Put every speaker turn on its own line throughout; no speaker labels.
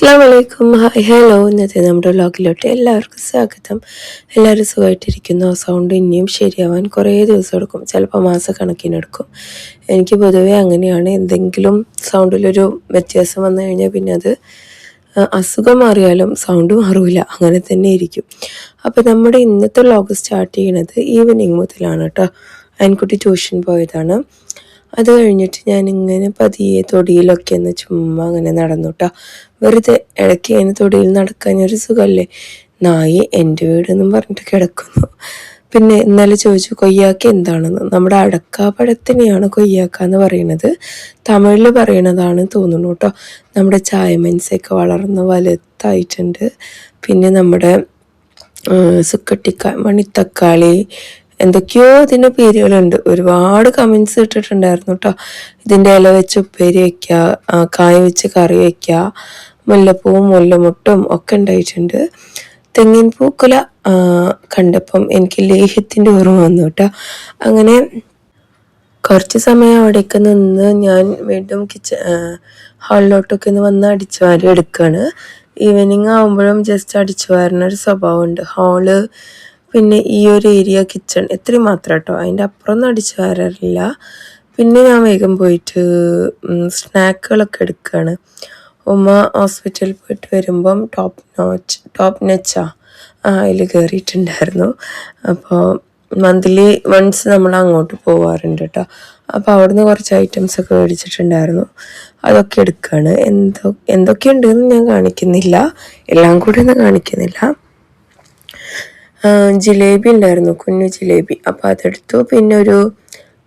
അസ്സലാമു അലൈക്കും. Hi hello. ഇന്നത്തെ നമ്മുടെ വ്ളോഗിലോട്ട് എല്ലാവർക്കും സ്വാഗതം. എല്ലാവരും സുഖമായിട്ടിരിക്കുന്നു. സൗണ്ട് ഇനിയും ശരിയാവാൻ കുറേ ദിവസം എടുക്കും, ചിലപ്പോൾ മാസക്കണക്കിനെടുക്കും. എനിക്ക് പൊതുവേ അങ്ങനെയാണ്. എന്തെങ്കിലും സൗണ്ടിലൊരു വ്യത്യാസം വന്നു കഴിഞ്ഞാൽ പിന്നെ അത് അസുഖം മാറിയാലും സൗണ്ട് മാറില്ല, അങ്ങനെ തന്നെ ഇരിക്കും. അപ്പോൾ നമ്മുടെ ഇന്നത്തെ വ്ളോഗ് സ്റ്റാർട്ട് ചെയ്യണത് ഈവനിങ് മുതലാണ് കേട്ടോ. അയൻകുട്ടി ട്യൂഷൻ പോയതാണ്. അത് കഴിഞ്ഞിട്ട് ഞാനിങ്ങനെ പതിയെ തൊടിയിലൊക്കെ ഒന്ന് ചുമ്മാ അങ്ങനെ നടന്നു കേട്ടോ. വെറുതെ ഇടയ്ക്ക് ഇങ്ങനെ തൊടിയിൽ നടക്കാനൊരു സുഖമല്ലേ. നായി എൻ്റെ വീടെന്നും പറഞ്ഞിട്ട് കിടക്കുന്നു. പിന്നെ ഇന്നലെ ചോദിച്ചു കൊയ്യാക്ക എന്താണെന്ന്. നമ്മുടെ അടക്കാപ്പഴത്തിനെയാണ് കൊയ്യാക്ക എന്ന് പറയുന്നത്. തമിഴിൽ പറയണതാണ് തോന്നുന്നു കേട്ടോ. നമ്മുടെ ചായമൻസൊക്കെ വളർന്ന് വലുതായിട്ടുണ്ട്. പിന്നെ നമ്മുടെ മണിത്തക്കാളി എന്തൊക്കെയോ ഇതിൻ്റെ പേരുകളുണ്ട്. ഒരുപാട് കമൻസ് ഇട്ടിട്ടുണ്ടായിരുന്നു കേട്ടോ. ഇതിൻ്റെ ഇല വെച്ച് ഉപ്പേരി വയ്ക്കുക, കായ വെച്ച് കറി വയ്ക്കുക, മുല്ലപ്പൂവും മുല്ലമുട്ടും ഒക്കെ ഉണ്ടായിട്ടുണ്ട്. തെങ്ങിൻ പൂക്കുല കണ്ടപ്പം എനിക്ക് ലേഹ്യത്തിൻ്റെ ഓർമ്മ വന്നു കേട്ടോ. അങ്ങനെ കുറച്ച് സമയം അവിടേക്ക് നിന്ന് ഞാൻ വീണ്ടും ഹാളിലോട്ടൊക്കെ ഒന്ന് വന്ന് അടിച്ചു വാരി എടുക്കുകയാണ്. ഈവനിങ് ആകുമ്പോഴും ജസ്റ്റ് അടിച്ചു വാരുന്ന ഒരു സ്വഭാവമുണ്ട്. ഹാള് പിന്നെ ഈ ഒരു ഏരിയ കിച്ചൺ ഇത്രയും മാത്രം കേട്ടോ. അതിൻ്റെ അപ്പുറമൊന്നും അടിച്ചു വാരാറില്ല. പിന്നെ ഞാൻ വേഗം പോയിട്ട് സ്നാക്കുകളൊക്കെ എടുക്കുകയാണ്. ഉമ്മ ഹോസ്പിറ്റലിൽ പോയിട്ട് വരുമ്പം ടോപ്പ് നെച്ചാ അതിൽ കയറിയിട്ടുണ്ടായിരുന്നു. അപ്പോൾ മന്ത്ലി വൺസ് നമ്മൾ അങ്ങോട്ട് പോവാറുണ്ട് കേട്ടോ. അപ്പോൾ അവിടുന്ന് കുറച്ച് ഐറ്റംസൊക്കെ മേടിച്ചിട്ടുണ്ടായിരുന്നു. അതൊക്കെ എടുക്കുകയാണ്. എന്തൊക്കെയുണ്ടെന്ന് ഞാൻ കാണിക്കുന്നില്ല, എല്ലാം കൂടി ഒന്നും കാണിക്കുന്നില്ല. ജിലേബി ഉണ്ടായിരുന്നു, കുഞ്ഞു ജിലേബി. അപ്പോൾ അതെടുത്തു. പിന്നെ ഒരു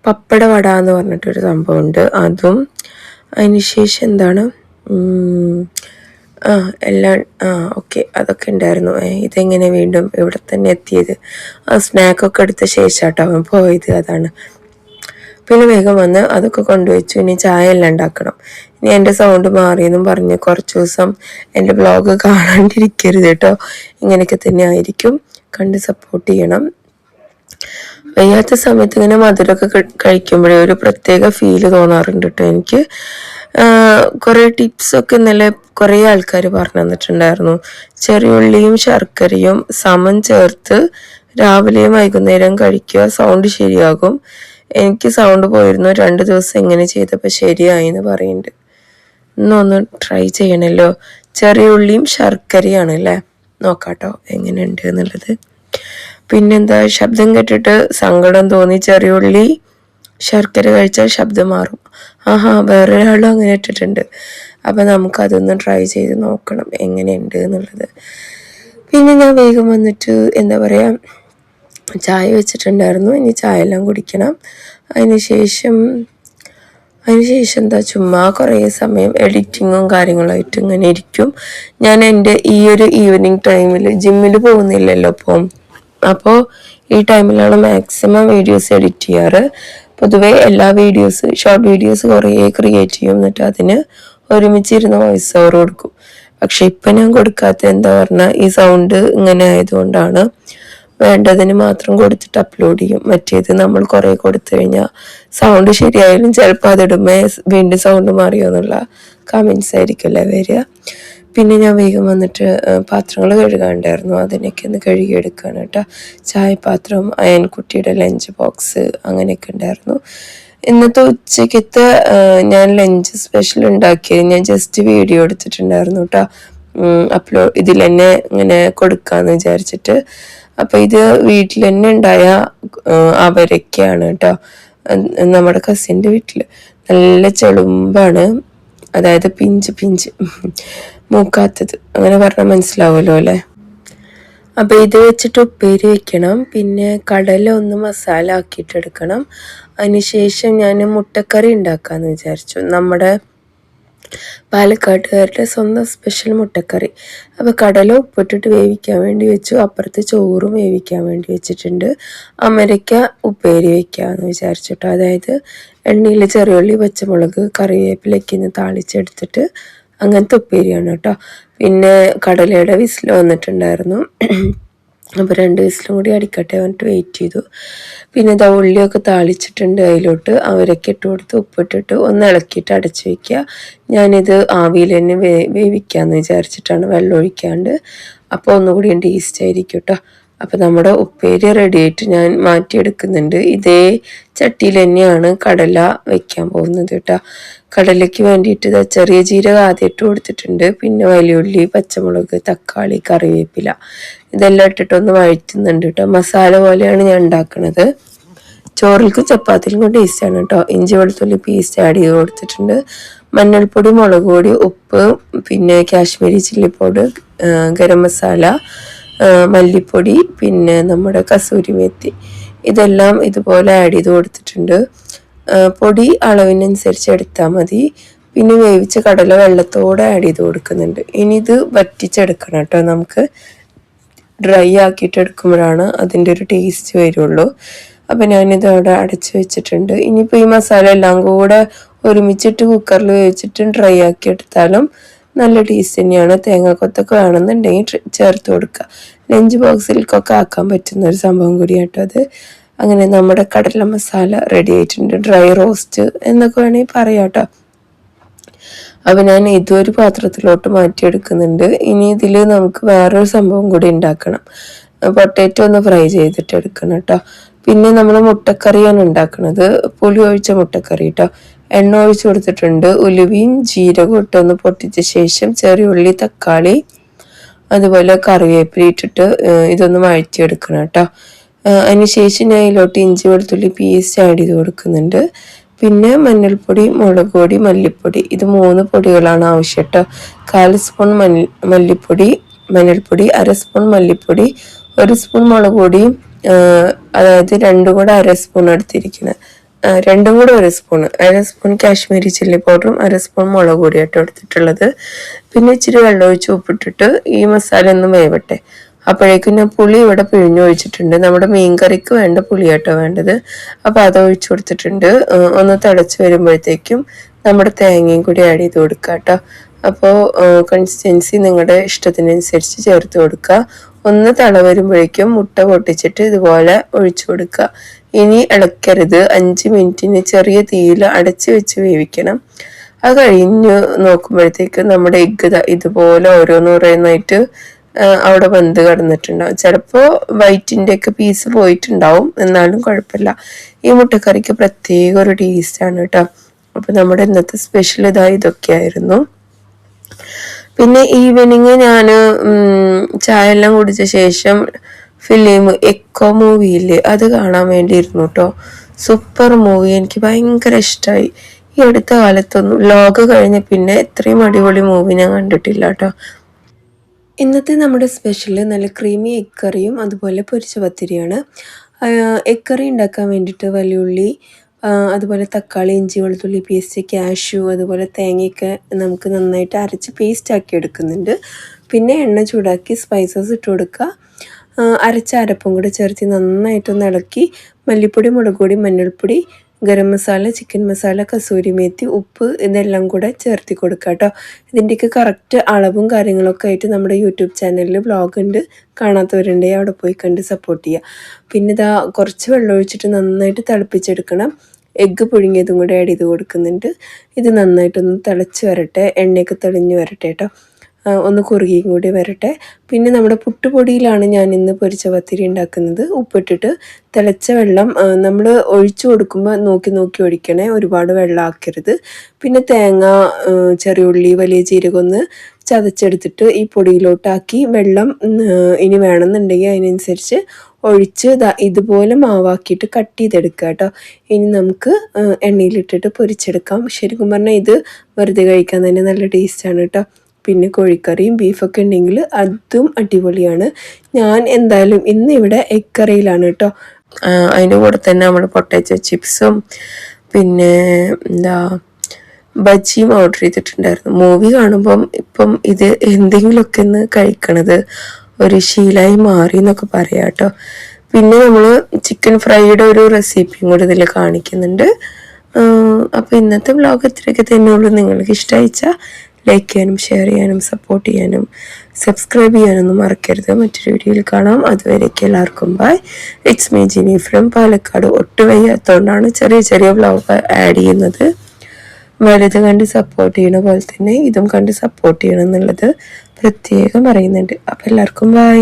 പപ്പട വട എന്ന് പറഞ്ഞിട്ടൊരു സംഭവമുണ്ട്, അതും. അതിനുശേഷം എന്താണ് എല്ലാം ഓക്കെ അതൊക്കെ ഉണ്ടായിരുന്നു. ഇതെങ്ങനെ വീണ്ടും ഇവിടെ തന്നെ എത്തിയത്? ആ സ്നാക്കൊക്കെ എടുത്ത ശേഷം കേട്ടോ അവൻ പോയത്, അതാണ്. പിന്നെ വേഗം വന്ന് അതൊക്കെ കൊണ്ടുവച്ചു. ഇനി ചായ എല്ലാം ഉണ്ടാക്കണം. ഇനി എൻ്റെ സൗണ്ട് മാറിയെന്നും പറഞ്ഞ് കുറച്ച് ദിവസം എൻ്റെ ബ്ലോഗ് കാണാണ്ടിരിക്കരുത് കേട്ടോ. ഇങ്ങനെയൊക്കെ തന്നെ ആയിരിക്കും, കണ്ട് സപ്പോർട്ട് ചെയ്യണം. വയ്യാത്ത സമയത്ത് ഇങ്ങനെ മധുരമൊക്കെ കഴിക്കുമ്പോഴേ ഒരു പ്രത്യേക ഫീല് തോന്നാറുണ്ട് കേട്ടോ എനിക്ക്. കുറേ ടിപ്സൊക്കെ ഇന്നലെ കുറേ ആൾക്കാർ പറഞ്ഞു തന്നിട്ടുണ്ടായിരുന്നു. ചെറിയുള്ളിയും ശർക്കരയും സമം ചേർത്ത് രാവിലെയും വൈകുന്നേരം കഴിക്കുക, സൗണ്ട് ശരിയാകും. എനിക്ക് സൗണ്ട് പോയിരുന്നു. 2 ദിവസം ഇങ്ങനെ ചെയ്തപ്പോൾ ശരിയായി എന്ന് പറയുന്നുണ്ട്. ഇന്നൊന്ന് ട്രൈ ചെയ്യണമല്ലോ. ചെറിയുള്ളിയും ശർക്കരയാണ് അല്ലേ, നോക്കാട്ടോ എങ്ങനെയുണ്ട് എന്നുള്ളത്. പിന്നെന്താ, ശബ്ദം കേട്ടിട്ട് സങ്കടം തോന്നി. ചെറിയുള്ളി ശർക്കര കഴിച്ചാൽ ശബ്ദം മാറും. വേറൊരാളും അങ്ങനെ ഇട്ടിട്ടുണ്ട്. അപ്പം നമുക്കതൊന്ന് ട്രൈ ചെയ്ത് നോക്കണം എങ്ങനെയുണ്ട് എന്നുള്ളത്. പിന്നെ ഞാൻ വേഗം വന്നിട്ട് എന്താ പറയുക, ചായ വെച്ചിട്ടുണ്ടായിരുന്നു. ഇനി ചായ എല്ലാം കുടിക്കണം. അതിനുശേഷം എന്താ ചുമ്മാ കുറേ സമയം എഡിറ്റിങ്ങും കാര്യങ്ങളായിട്ട് ഇങ്ങനെ ഇരിക്കും. ഞാൻ എൻ്റെ ഈ ഒരു ഈവനിങ് ടൈമിൽ ജിമ്മിൽ പോകുന്നില്ലല്ലോ അപ്പോൾ ഈ ടൈമിലാണ് മാക്സിമം വീഡിയോസ് എഡിറ്റ് ചെയ്യാറ്. പൊതുവേ എല്ലാ ഷോർട്ട് വീഡിയോസ് കുറേ ക്രിയേറ്റ് ചെയ്യും, എന്നിട്ട് അതിന് ഒരുമിച്ചിരുന്ന് വോയിസ് ഓവർ കൊടുക്കും. പക്ഷെ ഇപ്പം ഞാൻ കൊടുക്കാത്ത എന്താ പറഞ്ഞാൽ ഈ സൗണ്ട് ഇങ്ങനെ ആയതുകൊണ്ടാണ്. വേണ്ടതിന് മാത്രം കൊടുത്തിട്ട് അപ്ലോഡ് ചെയ്യും. മറ്റേത് നമ്മൾ കുറേ കൊടുത്തു കഴിഞ്ഞാൽ സൗണ്ട് ശരിയായാലും ചിലപ്പോൾ അതിടുമ്പോൾ വീണ്ടും സൗണ്ട് മാറിയോ എന്നുള്ള കമൻസ് ആയിരിക്കുമല്ലേ വരിക. പിന്നെ ഞാൻ വേഗം വന്നിട്ട് പാത്രങ്ങൾ കഴുകാണ്ടായിരുന്നു, അതിനൊക്കെ ഒന്ന് കഴുകിയെടുക്കുകയാണ് കേട്ടോ. ചായപാത്രം, അയൻകുട്ടിയുടെ ലഞ്ച് ബോക്സ് അങ്ങനെയൊക്കെ ഉണ്ടായിരുന്നു. ഇന്നത്തെ ഉച്ചക്കത്തെ ഞാൻ ലഞ്ച് സ്പെഷ്യൽ ഉണ്ടാക്കിയത് ഞാൻ ജസ്റ്റ് വീഡിയോ എടുത്തിട്ടുണ്ടായിരുന്നു കേട്ടോ. ഇതിൽ തന്നെ ഇങ്ങനെ കൊടുക്കാമെന്ന് വിചാരിച്ചിട്ട്. അപ്പം ഇത് വീട്ടിൽ തന്നെ ഉണ്ടായ അവരൊക്കെയാണ് കേട്ടോ. നമ്മുടെ കസിൻ്റെ വീട്ടിൽ നല്ല ചെളുമ്പാണ്, അതായത് പിഞ്ച് മൂക്കാത്തത്, അങ്ങനെ പറഞ്ഞാൽ മനസ്സിലാവുമല്ലോ അല്ലേ. അപ്പോൾ ഇത് വെച്ചിട്ട് ഉപ്പേരി വെക്കണം. പിന്നെ കടല ഒന്ന് മസാല ആക്കിയിട്ടെടുക്കണം. അതിനുശേഷം ഞാൻ മുട്ടക്കറി ഉണ്ടാക്കാമെന്ന് വിചാരിച്ചു. നമ്മുടെ പാലക്കാട്ടുകാരുടെ സ്വന്തം സ്പെഷ്യൽ മുട്ടക്കറി. അപ്പോൾ കടല ഉപ്പിട്ടിട്ട് വേവിക്കാൻ വേണ്ടി വെച്ചു. അപ്പുറത്ത് ചോറും വേവിക്കാൻ വേണ്ടി വെച്ചിട്ടുണ്ട്. അമരയ്ക്ക ഉപ്പേരി വയ്ക്കാമെന്ന് വിചാരിച്ചിട്ടോ. അതായത് എണ്ണയിൽ ചെറിയുള്ളി, പച്ചമുളക്, കറിവേപ്പിലൊക്കെ ഒന്ന് താളിച്ചെടുത്തിട്ട് അങ്ങനത്തെ ഉപ്പേരിയാണ് കേട്ടോ. പിന്നെ കടലയുടെ വിസിൽ വന്നിട്ടുണ്ടായിരുന്നു. അപ്പോൾ 2 വിസിലും കൂടി അടിക്കട്ടെ പറഞ്ഞിട്ട് വെയിറ്റ് ചെയ്തു. പിന്നെ ഇതാ ഉള്ളിയൊക്കെ താളിച്ചിട്ടുണ്ട്, അതിലോട്ട് അവരൊക്കെ ഇട്ട് കൊടുത്ത് ഉപ്പിട്ടിട്ട് ഒന്ന് ഇളക്കിയിട്ട് അടച്ച് വയ്ക്കുക. ഞാനിത് ആവിയിൽ തന്നെ വേവിക്കാമെന്ന് വിചാരിച്ചിട്ടാണ്, വെള്ളം ഒഴിക്കാണ്ട്. അപ്പോൾ ഒന്നുകൂടി ടേസ്റ്റ് ആയിരിക്കും കേട്ടോ. അപ്പോൾ നമ്മുടെ ഉപ്പേരി റെഡി ആയിട്ട് ഞാൻ മാറ്റിയെടുക്കുന്നുണ്ട്. ഇതേ ചട്ടിയിൽ തന്നെയാണ് കടല വയ്ക്കാൻ പോകുന്നത് കേട്ടോ. കടലയ്ക്ക് വേണ്ടിയിട്ട് ഇതാ ചെറിയ ജീരകം ആദ്യം ഇട്ട് കൊടുത്തിട്ടുണ്ട്. പിന്നെ വലിയുള്ളി, പച്ചമുളക്, തക്കാളി, കറിവേപ്പില ഇതെല്ലാം ഇട്ടിട്ടൊന്ന് വഴറ്റുന്നുണ്ട് കേട്ടോ. മസാല പോലെയാണ് ഞാൻ ഉണ്ടാക്കുന്നത്. ചോറിൽക്കും ചപ്പാത്തിക്കും ടേസ്റ്റാണ് കേട്ടോ. ഇഞ്ചി വെളുത്തുള്ളി പേസ്റ്റ് ആഡ് ചെയ്ത് കൊടുത്തിട്ടുണ്ട്. മഞ്ഞൾപ്പൊടി, മുളക് പൊടി, ഉപ്പ്, പിന്നെ കാശ്മീരി ചില്ലി പൗഡർ, ഗരം മസാല, മല്ലിപ്പൊടി, പിന്നെ നമ്മുടെ കസൂരി മേത്തി ഇതെല്ലാം ഇതുപോലെ ആഡ് ചെയ്ത് കൊടുത്തിട്ടുണ്ട്. പൊടി അളവിനനുസരിച്ച് എടുത്താൽ മതി. പിന്നെ വേവിച്ച കടല വെള്ളത്തോടെ ആഡ് ചെയ്ത് കൊടുക്കുന്നുണ്ട്. ഇനി ഇത് വറ്റിച്ചെടുക്കണം കേട്ടോ. നമുക്ക് ഡ്രൈ ആക്കിയിട്ട് എടുക്കുമ്പോഴാണ് അതിൻ്റെ ഒരു ടേസ്റ്റ് വരുള്ളൂ. അപ്പം ഞാനിത് അവിടെ അടച്ച് വെച്ചിട്ടുണ്ട്. ഇനിയിപ്പോൾ ഈ മസാല എല്ലാം കൂടെ ഒരുമിച്ചിട്ട് കുക്കറിൽ വേവിച്ചിട്ട് ഡ്രൈ ആക്കി എടുത്താലും നല്ല ടേസ്റ്റ് തന്നെയാണ്. തേങ്ങാക്കൊത്തൊക്കെ വേണമെന്നുണ്ടെങ്കിൽ ചേർത്ത് കൊടുക്കുക. ലഞ്ച് ബോക്സിലേക്കൊക്കെ ആക്കാൻ പറ്റുന്ന ഒരു സംഭവം കൂടിയാട്ടോ അത്. അങ്ങനെ നമ്മുടെ കടല മസാല റെഡി ആയിട്ടുണ്ട്. ഡ്രൈ റോസ്റ്റ് എന്നൊക്കെ വേണമെങ്കിൽ പറയാം കേട്ടോ. അപ്പം ഞാൻ ഇതൊരു പാത്രത്തിലോട്ട് മാറ്റിയെടുക്കുന്നുണ്ട്. ഇനി ഇതിൽ നമുക്ക് വേറൊരു സംഭവം കൂടി ഉണ്ടാക്കണം. പൊട്ടാറ്റോ ഒന്ന് ഫ്രൈ ചെയ്തിട്ട് എടുക്കണം കേട്ടോ. പിന്നെ നമ്മൾ മുട്ടക്കറിയാണ് ഉണ്ടാക്കുന്നത്, പുളി ഒഴിച്ച മുട്ടക്കറി കേട്ടോ. എണ്ണ ഒഴിച്ച് കൊടുത്തിട്ടുണ്ട്. ഉലുവയും ജീരകവും ഇട്ടൊന്ന് പൊട്ടിച്ച ശേഷം ചെറിയ ഉള്ളി, തക്കാളി, അതുപോലെ കറിവേപ്പില ഇട്ടിട്ട് ഇതൊന്ന് വഴറ്റിയെടുക്കണം കേട്ടോ. അതിനുശേഷം ഞാൻ ഇതിലോട്ട് ഇഞ്ചി വെളുത്തുള്ളി പേസ്റ്റ് ആഡ് ചെയ്ത് കൊടുക്കുന്നുണ്ട്. പിന്നെ മഞ്ഞൾപ്പൊടി, മുളക് പൊടി, മല്ലിപ്പൊടി ഇത് 3 പൊടികളാണ് ആവശ്യം കേട്ടോ. 1/4 സ്പൂൺ മല്ലിപ്പൊടി, മഞ്ഞൾപ്പൊടി, 1/2 സ്പൂൺ മല്ലിപ്പൊടി, 1 സ്പൂൺ മുളക് പൊടിയും, അതായത് 2 കൂടെ 1/2 സ്പൂൺ എടുത്തിരിക്കുന്നത്. 2 കൂടെ 1 സ്പൂൺ, 1/2 സ്പൂൺ കാശ്മീരി ചില്ലി പൗഡറും 1/2 സ്പൂൺ മുളക് പൊടിയായിട്ട് എടുത്തിട്ടുള്ളത്. പിന്നെ ഇച്ചിരി വെള്ളം ഒഴിച്ച് ഉപ്പിട്ടിട്ട് ഈ മസാല ഒന്നും വേവട്ടെ. അപ്പോഴേക്കും ഞാൻ പുളി ഇവിടെ പിഴിഞ്ഞൊഴിച്ചിട്ടുണ്ട്. നമ്മുടെ മീൻ കറിക്ക് വേണ്ട പുളിയാട്ടോ വേണ്ടത്. അപ്പോൾ അത് ഒഴിച്ചു കൊടുത്തിട്ടുണ്ട്. ഒന്ന് തിളച്ച് വരുമ്പോഴത്തേക്കും നമ്മുടെ തേങ്ങയും കൂടി ആഡ് ചെയ്ത് കൊടുക്കുക കേട്ടോ. അപ്പോൾ കൺസിസ്റ്റൻസി നിങ്ങളുടെ ഇഷ്ടത്തിനനുസരിച്ച് ചേർത്ത് കൊടുക്കുക. ഒന്ന് തിള വരുമ്പോഴേക്കും മുട്ട പൊട്ടിച്ചിട്ട് ഇതുപോലെ ഒഴിച്ചു കൊടുക്കുക. ഇനി ഇളക്കരുത്. 5 മിനിറ്റിന് ചെറിയ തീയിൽ അടച്ച് വെച്ച് വേവിക്കണം. അത് കഴിഞ്ഞ് നോക്കുമ്പോഴത്തേക്കും നമ്മുടെ എഗ്ഗ് ഇതുപോലെ ഓരോന്നോരോന്നായിട്ട് അവിടെ വെന്ത് കിടന്നിട്ടുണ്ടാവും. ചിലപ്പോൾ വൈറ്റിൻ്റെ ഒക്കെ പീസ് പോയിട്ടുണ്ടാവും, എന്നാലും കുഴപ്പമില്ല. ഈ മുട്ടക്കറിക്ക് പ്രത്യേക ഒരു ടേസ്റ്റാണ് കേട്ടോ. അപ്പോൾ നമ്മുടെ ഇന്നത്തെ സ്പെഷ്യൽ ഇതൊക്കെയായിരുന്നു. പിന്നെ ഈവനിങ് ഞാൻ ചായ എല്ലാം കുടിച്ച ശേഷം ഫിലിം എക്കോ മൂവിയില്ലേ അത് കാണാൻ വേണ്ടിയിരുന്നു കേട്ടോ. സൂപ്പർ മൂവി, എനിക്ക് ഭയങ്കര ഇഷ്ടമായി. ഈ അടുത്ത കാലത്തൊന്നും ലോക കഴിഞ്ഞ പിന്നെ ഇത്രയും അടിപൊളി മൂവി ഞാൻ കണ്ടിട്ടില്ല കേട്ടോ. ഇന്നത്തെ നമ്മുടെ സ്പെഷ്യൽ നല്ല ക്രീമി എഗ് കറിയും അതുപോലെ പൊരിച്ച പത്തിരിയാണ്. എഗ് കറി ഉണ്ടാക്കാൻ വേണ്ടിയിട്ട് വലിയുള്ളി, അതുപോലെ തക്കാളി, ഇഞ്ചി വെളുത്തുള്ളി പേസ്റ്റ്, കാഷ്യൂ, അതുപോലെ തേങ്ങയൊക്കെ നമുക്ക് നന്നായിട്ട് അരച്ച് പേസ്റ്റാക്കി എടുക്കുന്നുണ്ട്. പിന്നെ എണ്ണ ചൂടാക്കി സ്പൈസസ് ഇട്ട് കൊടുക്കുക. അരച്ച അരപ്പും കൂടെ ചേർത്ത് നന്നായിട്ടൊന്ന് ഇളക്കി മല്ലിപ്പൊടി, മുളക് പൊടി, മഞ്ഞൾപ്പൊടി, ഗരം മസാല, ചിക്കൻ മസാല, കസൂരി മേത്തി, ഉപ്പ് ഇതെല്ലാം കൂടെ ചേർത്തി കൊടുക്കുക കേട്ടോ. ഇതിൻ്റെയൊക്കെ കറക്റ്റ് അളവും കാര്യങ്ങളൊക്കെ ആയിട്ട് നമ്മുടെ യൂട്യൂബ് ചാനലിൽ വ്ളോഗ് ഉണ്ട്, കാണാത്തവരുണ്ടെങ്കിൽ അവിടെ പോയി കണ്ട് സപ്പോർട്ട് ചെയ്യുക. പിന്നെ ഇതാ കുറച്ച് വെള്ളം ഒഴിച്ചിട്ട് നന്നായിട്ട് തിളപ്പിച്ചെടുക്കണം. എഗ്ഗ് പുഴുങ്ങിയതും കൂടെ ആഡ് ചെയ്ത് കൊടുക്കുന്നുണ്ട്. ഇത് നന്നായിട്ടൊന്ന് തിളച്ച് വരട്ടെ, എണ്ണയൊക്കെ തെളിഞ്ഞ് വരട്ടെ കേട്ടോ. ഒന്ന് കുറുകിയും കൂടി വരട്ടെ. പിന്നെ നമ്മുടെ പുട്ടുപൊടിയിലാണ് ഞാൻ ഇന്ന് പൊരിച്ച പത്തിരി ഉണ്ടാക്കുന്നത്. ഉപ്പിട്ടിട്ട് തിളച്ച വെള്ളം നമ്മൾ ഒഴിച്ചു കൊടുക്കുമ്പോൾ നോക്കി നോക്കി ഒഴിക്കണേ, ഒരുപാട് വെള്ളം ആക്കരുത്. പിന്നെ തേങ്ങ, ചെറിയുള്ളി, വലിയ ജീരകം ഒന്ന് ചതച്ചെടുത്തിട്ട് ഈ പൊടിയിലോട്ടാക്കി വെള്ളം ഇനി വേണമെന്നുണ്ടെങ്കിൽ അതിനനുസരിച്ച് ഒഴിച്ച് ഇതുപോലെ മാവാക്കിയിട്ട് കട്ട് ചെയ്തെടുക്കുക കേട്ടോ. ഇനി നമുക്ക് എണ്ണയിലിട്ടിട്ട് പൊരിച്ചെടുക്കാം. ശരിക്കും പറഞ്ഞാൽ ഇത് വെറുതെ കഴിക്കാൻ തന്നെ നല്ല ടേസ്റ്റാണ് കേട്ടോ. പിന്നെ കോഴിക്കറിയും ബീഫൊക്കെ ഉണ്ടെങ്കിൽ അതും അടിപൊളിയാണ്. ഞാൻ എന്തായാലും ഇന്ന് ഇവിടെ എഗ് കറിയിലാണ് കേട്ടോ. അതിൻ്റെ കൂടെ തന്നെ നമ്മൾ പൊട്ടാറ്റോ ചിപ്സും പിന്നെ ബജിയും ഓർഡർ ചെയ്തിട്ടുണ്ടായിരുന്നു. മൂവി കാണുമ്പം ഇപ്പം ഇത് എന്തെങ്കിലുമൊക്കെ ഒന്ന് കഴിക്കണത് ഒരു ശീലമായി മാറി എന്നൊക്കെ പറയാം കേട്ടോ. പിന്നെ നമ്മൾ ചിക്കൻ ഫ്രൈയുടെ ഒരു റെസിപ്പിയും കൂടെ ഇതിൽ കാണിക്കുന്നുണ്ട്. അപ്പോൾ ഇന്നത്തെ വ്ലോഗ് ഇത്രയൊക്കെ തന്നെയുള്ളൂ. നിങ്ങൾക്ക് ഇഷ്ടമായിച്ചാൽ ലൈക്ക് ചെയ്യാനും ഷെയർ ചെയ്യാനും സപ്പോർട്ട് ചെയ്യാനും സബ്സ്ക്രൈബ് ചെയ്യാനൊന്നും മറക്കരുത്. മറ്റൊരു വീഡിയോയിൽ കാണാം. അതുവരേക്കും എല്ലാവർക്കും bye. It's me Jini from Palakkad. ഒട്ടും വയ്യാത്തതുകൊണ്ടാണ് ചെറിയ ചെറിയ വ്ലോഗ് ആഡ് ചെയ്യുന്നത്. വലുത് കണ്ട് സപ്പോർട്ട് ചെയ്യണ പോലെ തന്നെ ഇതും കണ്ട് സപ്പോർട്ട് ചെയ്യണം എന്നുള്ളത് പ്രത്യേകം പറയുന്നുണ്ട്. അപ്പം എല്ലാവർക്കും ബൈ.